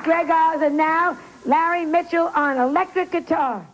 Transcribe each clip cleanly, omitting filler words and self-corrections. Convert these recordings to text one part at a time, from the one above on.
Greg Oz, and now Larry Mitchell on electric guitar.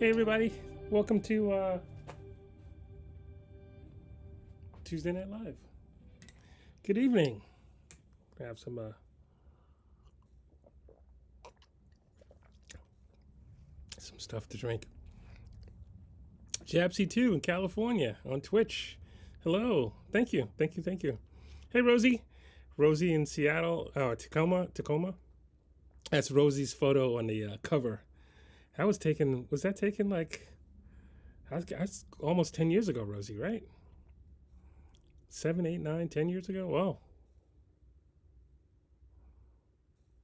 Hey everybody, welcome to Tuesday Night Live. Good evening. I have some stuff to drink. Jabsy2 in California on Twitch. Hello. Thank you. Hey Rosie. Rosie in Seattle, Tacoma. That's Rosie's photo on the cover. Was that taken like, that's almost 10 years ago, Rosie, right? 7, 8, 9, 10 years ago? Whoa.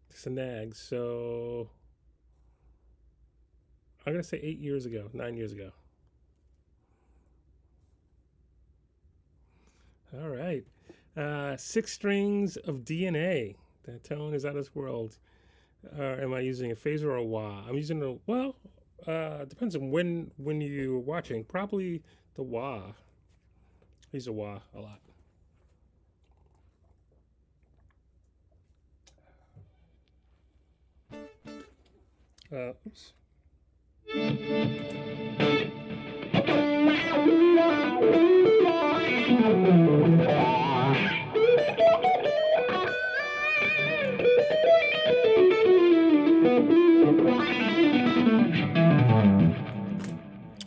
It's a nag, so I'm going to say 8 years ago, 9 years ago. All right. 6 strings of DNA. That tone is out of this world. Am I using a phaser or a wah? I'm using depends on when you're watching. Probably the wah. I use a wah a lot. Oops.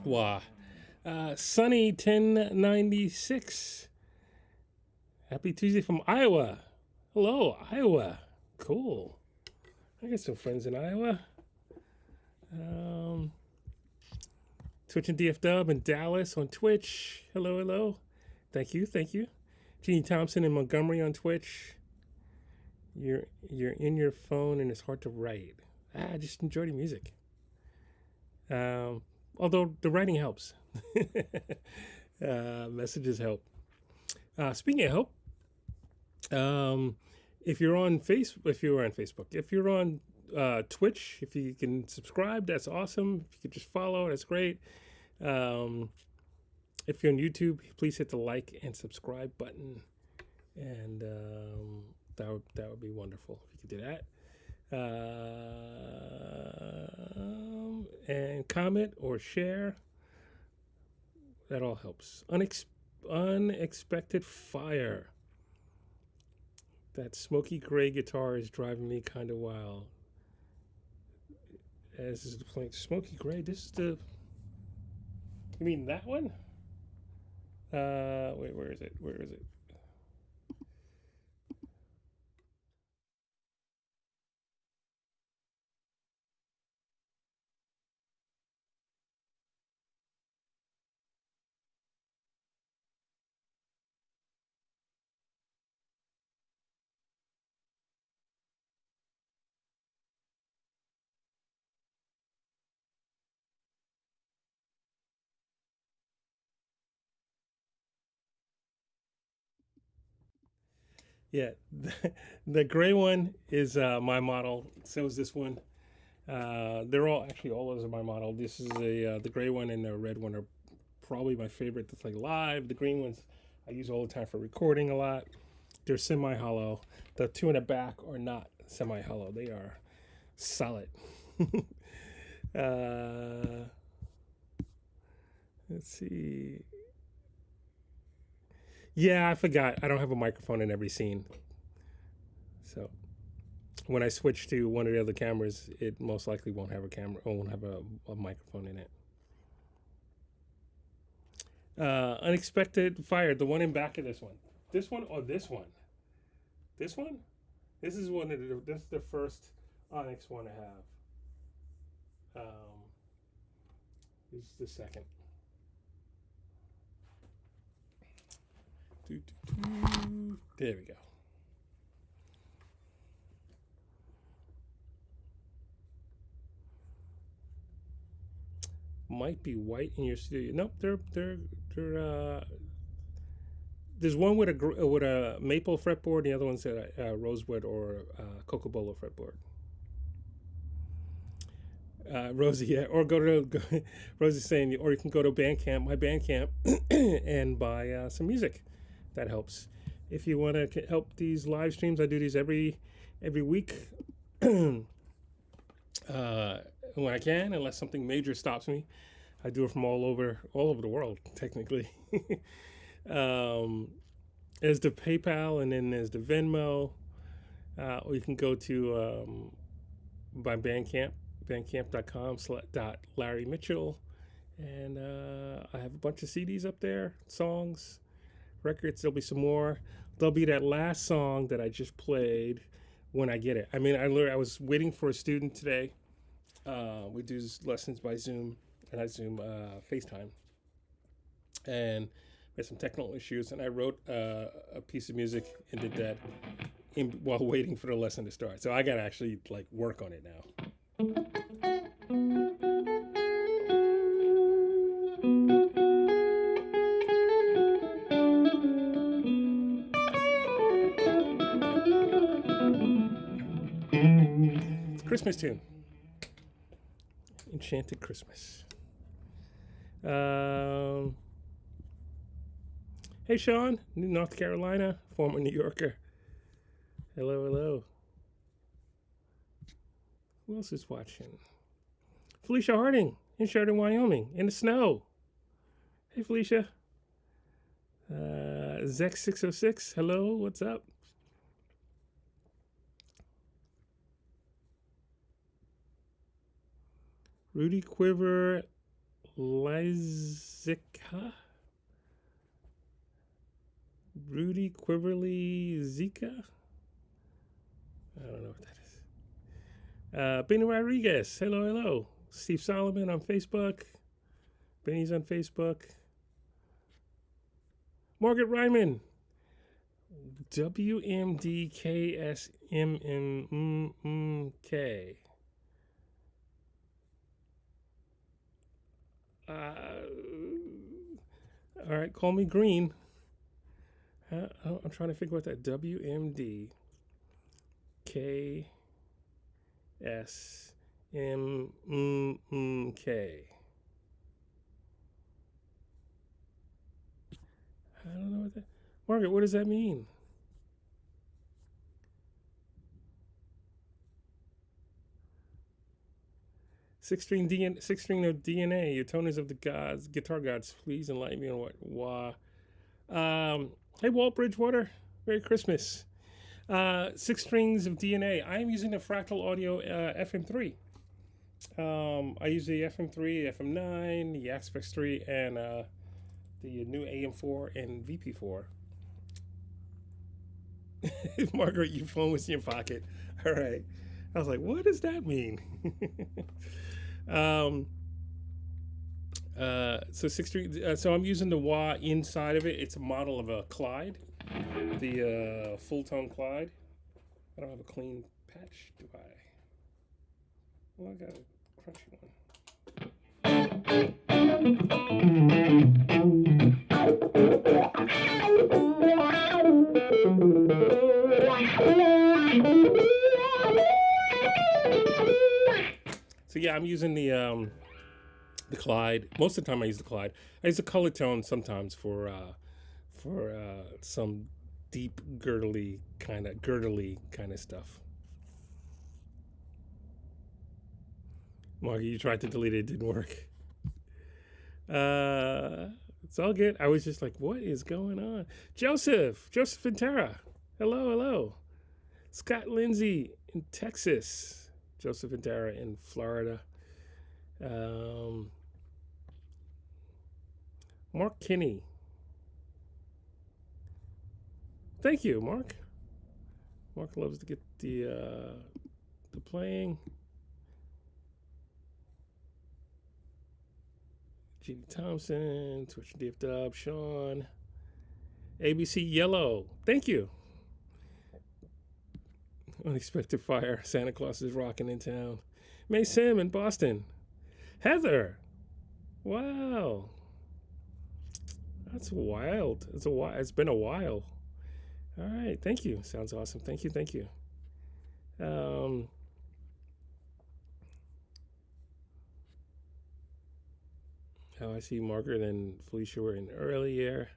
Wah. Sunny 1096. Happy Tuesday from Iowa. Hello, Iowa. Cool. I got some friends in Iowa. Twitch and DF Dub in Dallas on Twitch. Hello. Thank you. Jeannie Thompson in Montgomery on Twitch. You're in your phone and it's hard to write. I just enjoy the music. Although the writing helps. Messages help. Speaking of help, if you're on Facebook, if you're on Twitch, if you can subscribe, that's awesome. If you could just follow, that's great. If you're on YouTube, please hit the like and subscribe button, and that would be wonderful if you could do that. And comment or share. That all helps. Unexpected fire. That smoky gray guitar is driving me kind of wild. As is the playing smoky gray. This is the. You mean that one? Wait, where is it? Yeah, the gray one is my model. So is this one. They're all those are my model. This is the gray one and the red one are probably my favorite to play live. The green ones I use all the time for recording a lot. They're semi-hollow. The two in the back are not semi-hollow. They are solid. Let's see. Yeah, I forgot. I don't have a microphone in every scene. So when I switch to one of the other cameras, it most likely won't have a camera or won't have a microphone in it. Unexpected fire. The one in back of this one. This one or this one? This one? This is this is the first Onyx one I have. This is the second. There we go. Might be white in your studio. Nope, they're there's one with a maple fretboard, the other one's a rosewood or cocobolo fretboard. Rosie, yeah, or Rosie's saying, or you can go to Bandcamp, my Bandcamp, and buy some music. That helps. If you want to help these live streams, I do these every week. when I can, unless something major stops me. I do it from all over the world, technically. um, there's the PayPal, and then there's the Venmo. Or you can go to my Bandcamp, bandcamp.com .Larry Mitchell. And I have a bunch of CDs up there, songs, records. There'll be some more. There'll be that last song that I just played when I get it. I mean, I was waiting for a student today. We do lessons by Zoom, and I Zoom FaceTime. And we had some technical issues, and I wrote a piece of music and did that while waiting for the lesson to start. So I got to actually like work on it now. It's a Christmas tune. Enchanted Christmas. Hey, Sean, North Carolina, former New Yorker. Hello, hello. Who else is watching? Felicia Harding in Sheridan, Wyoming, in the snow. Hey, Felicia. Zex606, hello, what's up? Rudy Quiver Lyzica? Rudy Quiverly Zika? I don't know what that is. Benny Rodriguez, hello, hello. Steve Solomon on Facebook. Benny's on Facebook. Margaret Ryman. WMDKSMMK. All right, call me green. I'm trying to figure out that WMDKSMMK. I don't know what that. Margaret, what does that mean? Six string of DNA. Your toners of the gods, guitar gods. Please enlighten me on what. Why? Hey, Walt Bridgewater. Merry Christmas. 6 strings of DNA. I am using the Fractal Audio FM3. I use the FM3, FM9, the Aspects 3, and the new AM4 and VP4. Margaret, your phone was in your pocket. All right. I was like, what does that mean? So 6 string. So I'm using the wah inside of it. It's a model of a Clyde, the full tone Clyde. I don't have a clean patch, do I? Well, I got a crunchy one. So yeah, I'm using the Clyde. Most of the time I use the Clyde. I use the color tone sometimes for some deep girdly kind of stuff. Marky, you tried to delete it, it didn't work. It's all good. I was just like, what is going on? Joseph Ventura. Hello. Scott Lindsay in Texas. Joseph Ventura in Florida. Mark Kinney. Thank you, Mark. Mark loves to get the playing. G.D. Thompson, Twitch Dave Dub, Sean. ABC Yellow. Thank you. Unexpected Fire. Santa Claus is rocking in town. May Sim in Boston. Heather. Wow. That's wild. It's been a while. All right. Thank you. Sounds awesome. Thank you. I see Margaret and Felicia were in earlier.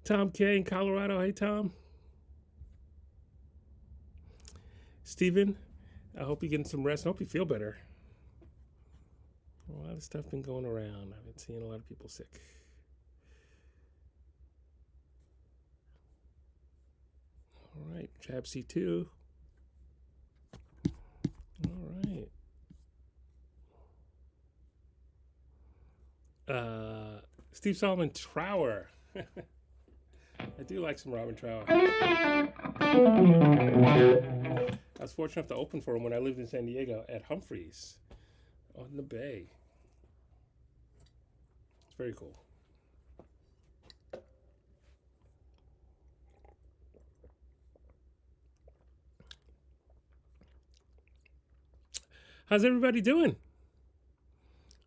Tom K in Colorado. Hey, Tom. Steven, I hope you're getting some rest. I hope you feel better. A lot of stuff been going around. I've been seeing a lot of people sick. All right, jab C2. All right. Steve Solomon Trower. I do like some Robin Trower. I was fortunate enough to open for him when I lived in San Diego at Humphreys on the Bay. It's very cool. How's everybody doing?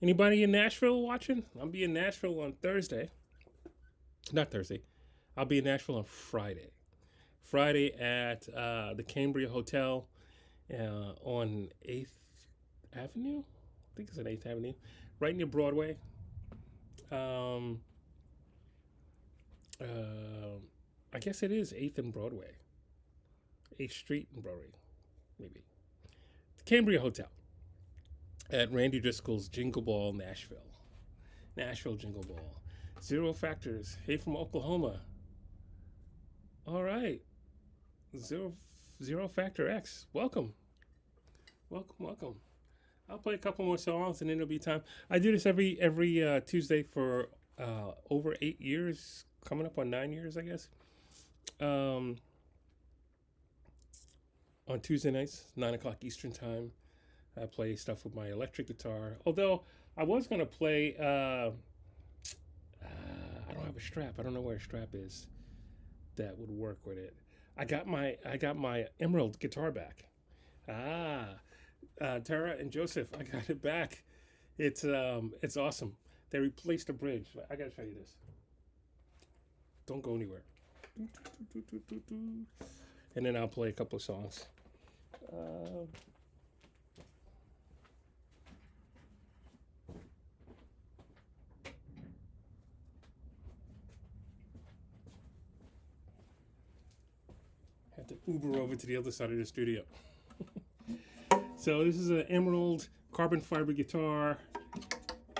Anybody in Nashville watching? I'll be in Nashville on Thursday. Not Thursday. I'll be in Nashville on Friday. Friday at the Cambria Hotel on 8th Avenue. I think it's on 8th Avenue. Right near Broadway. I guess it is 8th and Broadway. 8th Street and Broadway, maybe. The Cambria Hotel at Randy Driscoll's Jingle Ball, Nashville. Nashville Jingle Ball. Zero Factors. Hey, from Oklahoma. All right. Zero Factor X. Welcome. Welcome. I'll play a couple more songs and then it'll be time. I do this every Tuesday for over 8 years, coming up on 9 years, I guess. On Tuesday nights, 9 o'clock Eastern time. I play stuff with my electric guitar. Although I was gonna play, I don't have a strap. I don't know where a strap is that would work with it. I got my Emerald guitar back. Tara and Joseph, I got it back. It's awesome. They replaced the bridge. I gotta show you this. Don't go anywhere. And then I'll play a couple of songs. Have to Uber over to the other side of the studio. So this is an Emerald carbon fiber guitar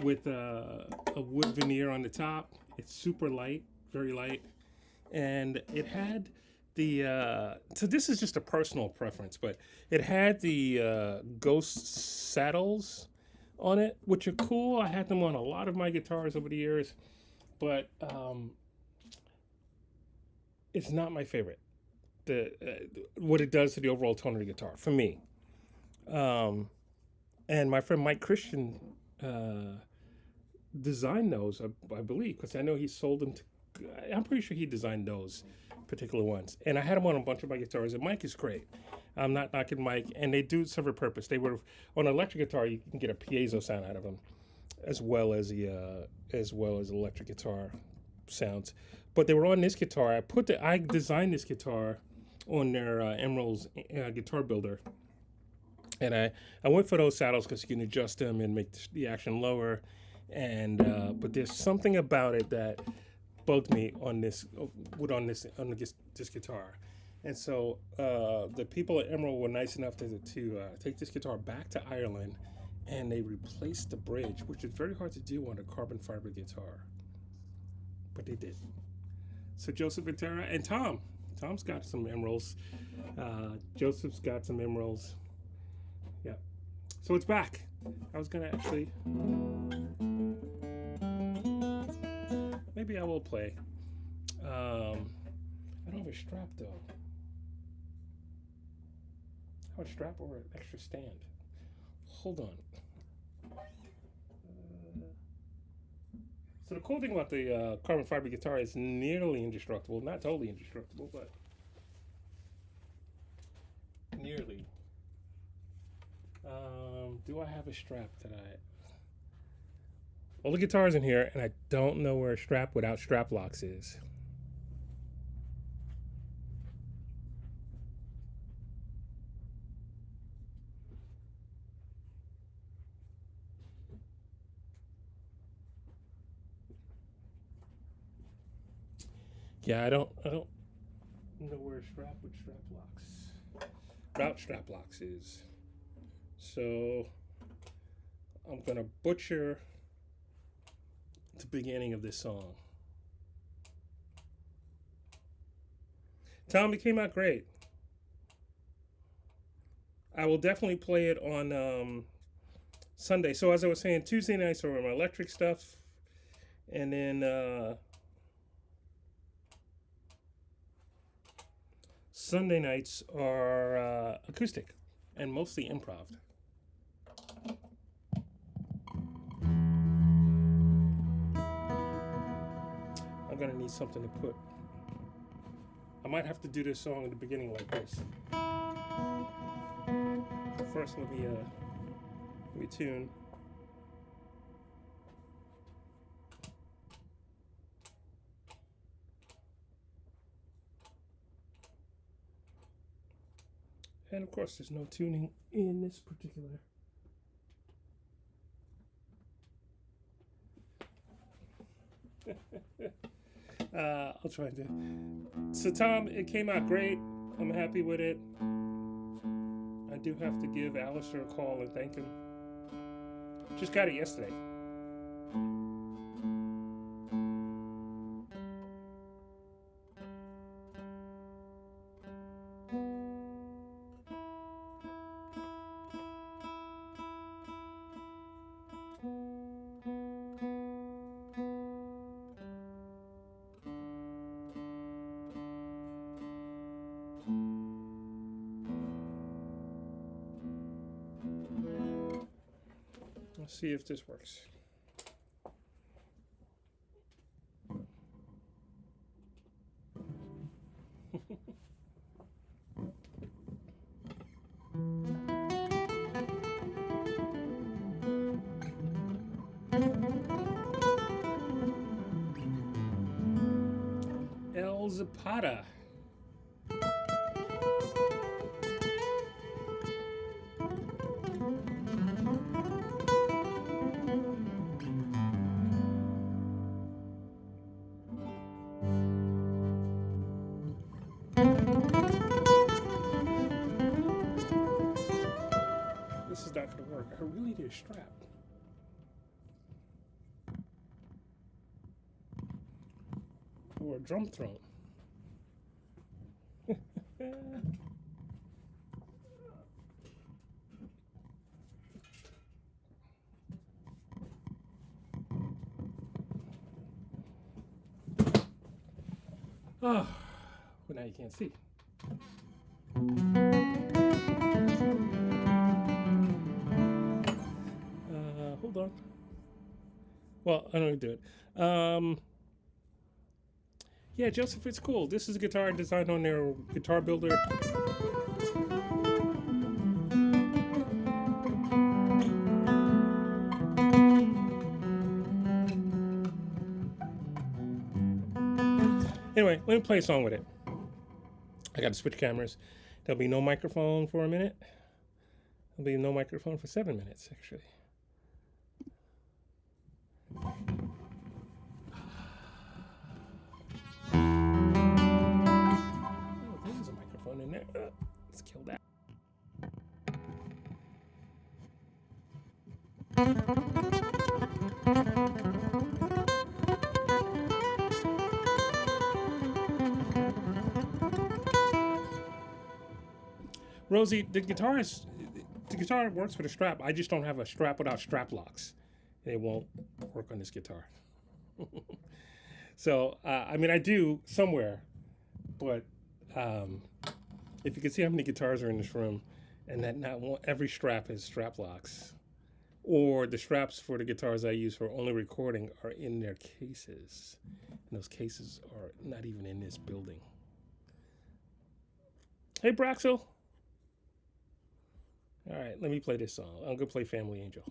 with a wood veneer on the top. It's super light, very light. And it had the, so this is just a personal preference, but it had the ghost saddles on it, which are cool. I had them on a lot of my guitars over the years, but it's not my favorite. What it does to the overall tone of the guitar, for me. And my friend Mike Christian designed those, I believe, because I know he sold them to, I'm pretty sure he designed those particular ones. And I had them on a bunch of my guitars, and Mike is great. I'm not knocking Mike, and they do serve a purpose. They were, on an electric guitar, you can get a piezo sound out of them, as well as electric guitar sounds. But they were on this guitar. I designed this guitar on their Emerald's guitar builder. And I went for those saddles because you can adjust them and make the action lower. And but there's something about it that bugged me on this guitar. And so the people at Emerald were nice enough to take this guitar back to Ireland, and they replaced the bridge, which is very hard to do on a carbon fiber guitar. But they did. So Joseph and Tara and Tom. Tom's got some Emeralds. Joseph's got some Emeralds. Yeah. So it's back. I was going to actually... Maybe I will play. I don't have a strap, though. How a strap or an extra stand? Hold on. So the cool thing about the carbon fiber guitar is nearly indestructible. Not totally indestructible, but nearly. Do I have a strap that all the guitars in here, and I don't know where a strap without strap locks is. Yeah, I don't know where a strap with strap locks is. So I'm gonna butcher the beginning of this song. Tom, it came out great. I will definitely play it on Sunday. So as I was saying, Tuesday nights are my electric stuff, and then Sunday nights are acoustic and mostly improv. I'm gonna need something to put. I might have to do this song in the beginning like this. First, let me tune. And of course, there's no tuning in this particular. I'll try to. So Tom, it came out great. I'm happy with it. I do have to give Alistair a call and thank him. Just got it yesterday. Let's see if this works. El Zapata. This is not going to work. I really need a strap. Or a drum throne. Oh, well now you can't see. Hold on. Well, I don't need to do it. Yeah, Joseph, it's cool. This is a guitar designed on their Guitar Builder. Anyway, let me play a song with it. I got to switch cameras. There'll be no microphone for a minute. There'll be no microphone for 7 minutes, actually. Oh, there's a microphone in there. Let's kill that. Rosie, the guitar works with a strap. I just don't have a strap without strap locks. It won't work on this guitar. So, I mean, I do somewhere, but if you can see how many guitars are in this room, and that not one, every strap has strap locks, or the straps for the guitars I use for only recording are in their cases, and those cases are not even in this building. Hey, Braxel. All right, let me play this song. I'm gonna play Family Angel.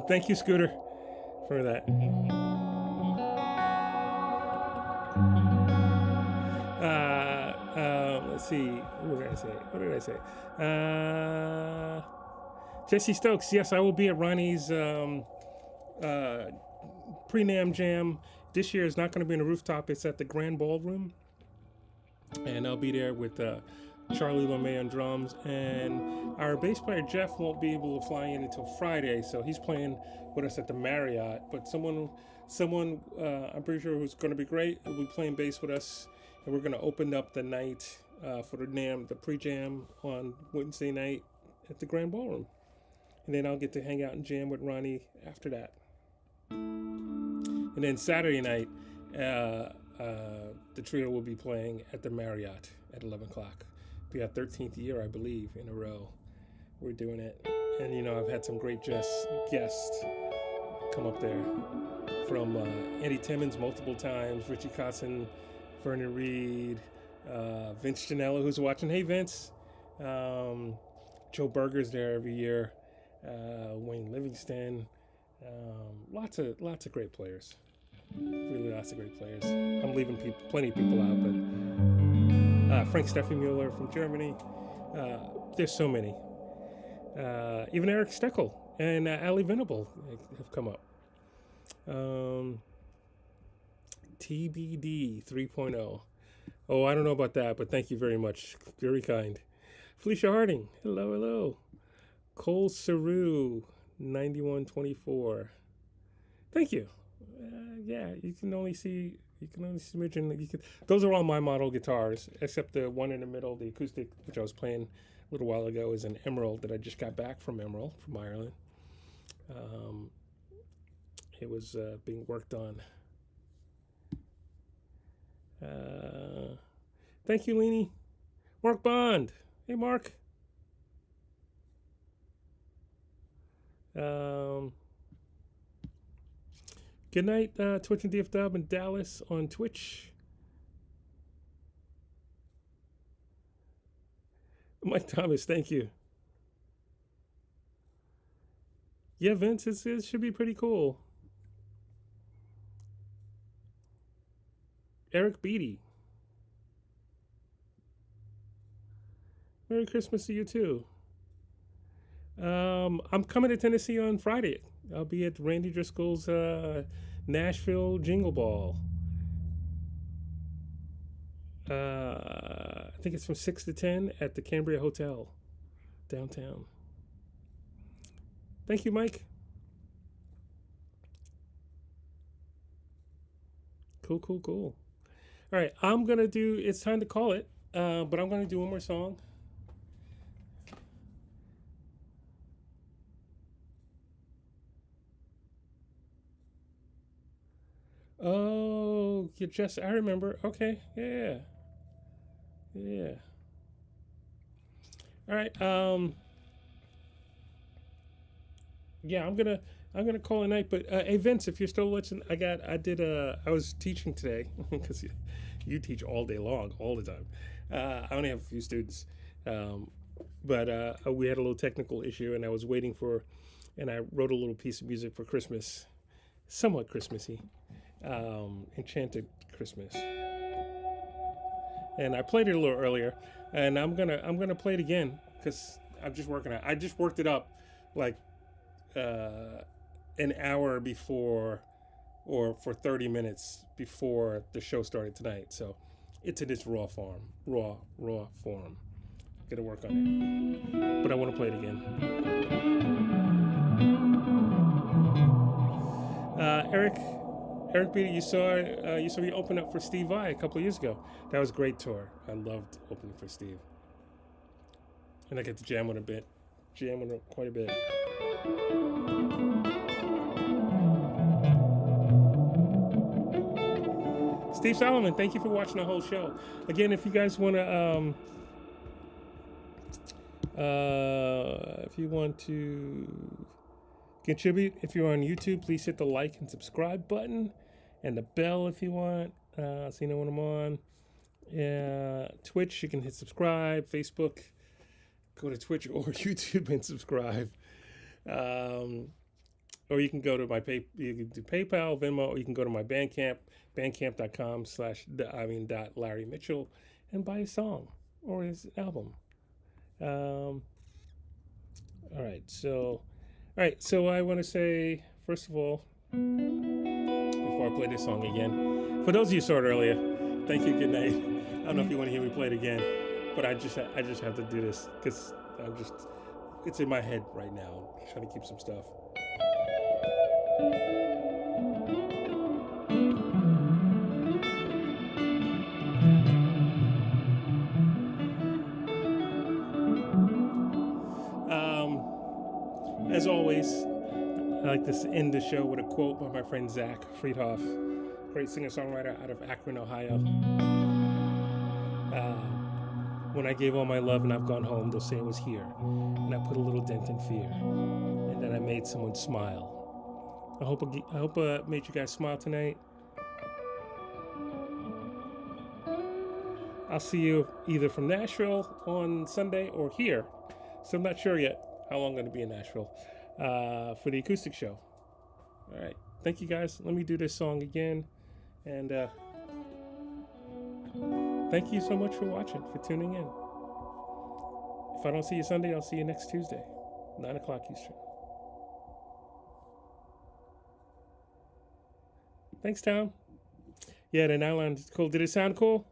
Thank you, Scooter, for that. Let's see. What did I say? What did I say? Jesse Stokes. Yes, I will be at Ronnie's uh, pre-NAM jam. This year is not going to be in the rooftop. It's at the Grand Ballroom, and I'll be there with Charlie LeMay on drums. And our bass player Jeff won't be able to fly in until Friday, so he's playing with us at the Marriott. But someone, I'm pretty sure who's going to be great will be playing bass with us, and we're going to open up the night for the NAM, the pre-jam on Wednesday night at the Grand Ballroom. And then I'll get to hang out and jam with Ronnie after that. And then Saturday night, the trio will be playing at the Marriott at 11 o'clock. It'll be our 13th year, I believe, in a row. We're doing it. And, you know, I've had some great guests come up there. From Eddie Timmons multiple times, Richie Kotzen, Vernon Reed, Vince Janella, who's watching. Hey, Vince. Joe Berger's there every year. Wayne Livingston. Lots of great players. Really lots of great players. I'm leaving plenty of people out, but Frank Steffenmuller from Germany. There's so many. Even Eric Steckel and Ali Venable have come up. TBD 3.0. Oh, I don't know about that, but thank you very much. Very kind. Felicia Harding. Hello. Cole Saru, 9124. Thank you. Yeah, you can only see imagine. Those are all my model guitars, except the one in the middle, the acoustic, which I was playing a little while ago, is an Emerald that I just got back from Ireland. It was being worked on. Thank you, Leanie. Mark Bond. Hey, Mark. Good night, Twitch and DF Dub in Dallas on Twitch. Mike Thomas, thank you. Yeah, Vince, it should be pretty cool. Eric Beatty. Merry Christmas to you, too. I'm coming to Tennessee on Friday. I'll be at Randy Driscoll's Nashville Jingle Ball. I think it's from 6 to 10 at the Cambria Hotel downtown. Thank you, Mike. Cool, cool, cool. All right, it's time to call it, but I'm going to do one more song. Oh, I remember. Okay, yeah. Yeah. All right. Yeah, I'm gonna call it a night. But hey, Vince, if you're still listening, I was teaching today because you teach all day long, all the time. I only have a few students, um, but we had a little technical issue, and and I wrote a little piece of music for Christmas, somewhat Christmassy, Enchanted Christmas, and I played it a little earlier, and I'm gonna play it again because I'm just working on it. I just worked it up like an hour before, or for 30 minutes before the show started tonight. So it's in its raw form. Gonna work on it, but I want to play it again. Eric Beatty, you saw me open up for Steve Vai a couple of years ago. That was a great tour. I loved opening for Steve, and I get to jam on it quite a bit. Steve Solomon, thank you for watching the whole show. Again, if you guys want to, if you want to contribute, if you're on YouTube, please hit the like and subscribe button, and the bell if you want. So you know when I'm on. Twitch, you can hit subscribe. Facebook, go to Twitch or YouTube and subscribe. Or you can go to you can do PayPal, Venmo, or you can go to my Bandcamp, bandcamp.com/Larry Mitchell, and buy a song or his album. All right. So I want to say, first of all, before I play this song again, for those of you who saw it earlier, thank you. Good night. I don't know if you want to hear me play it again, but I just have to do this because it's in my head right now. I'm trying to keep some stuff. As always, I like to end the show with a quote by my friend Zach Friedhoff, great singer-songwriter out of Akron, Ohio. When I gave all my love and I've gone home, they'll say it was here, and I put a little dent in fear, and then I made someone smile. I hope I made you guys smile tonight. I'll see you either from Nashville on Sunday or here. So I'm not sure yet how long I'm going to be in Nashville for the acoustic show. All right. Thank you, guys. Let me do this song again. And thank you so much for watching, for tuning in. If I don't see you Sunday, I'll see you next Tuesday, 9 o'clock Eastern. Thanks, Tom. Yeah, the nylon is cool. Did it sound cool?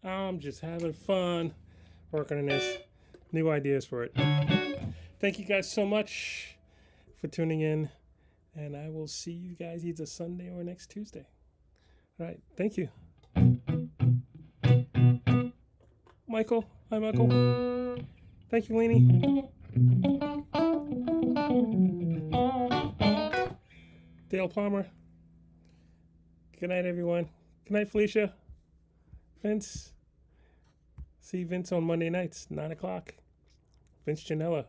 I'm just having fun working on this. New ideas for it. Thank you guys so much for tuning in. And I will see you guys either Sunday or next Tuesday. All right. Thank you. Michael. Hi, Michael. Thank you, Lainey. Dale Palmer. Good night, everyone. Good night, Felicia. Vince. See Vince on Monday nights, 9 o'clock. Vince Janella.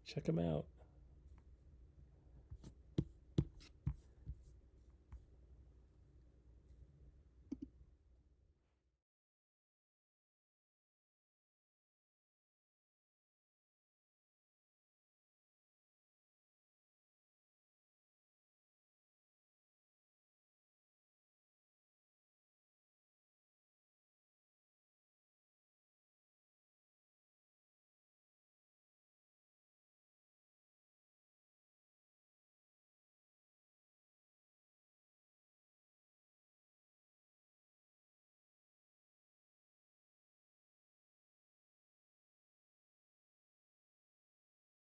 Check him out.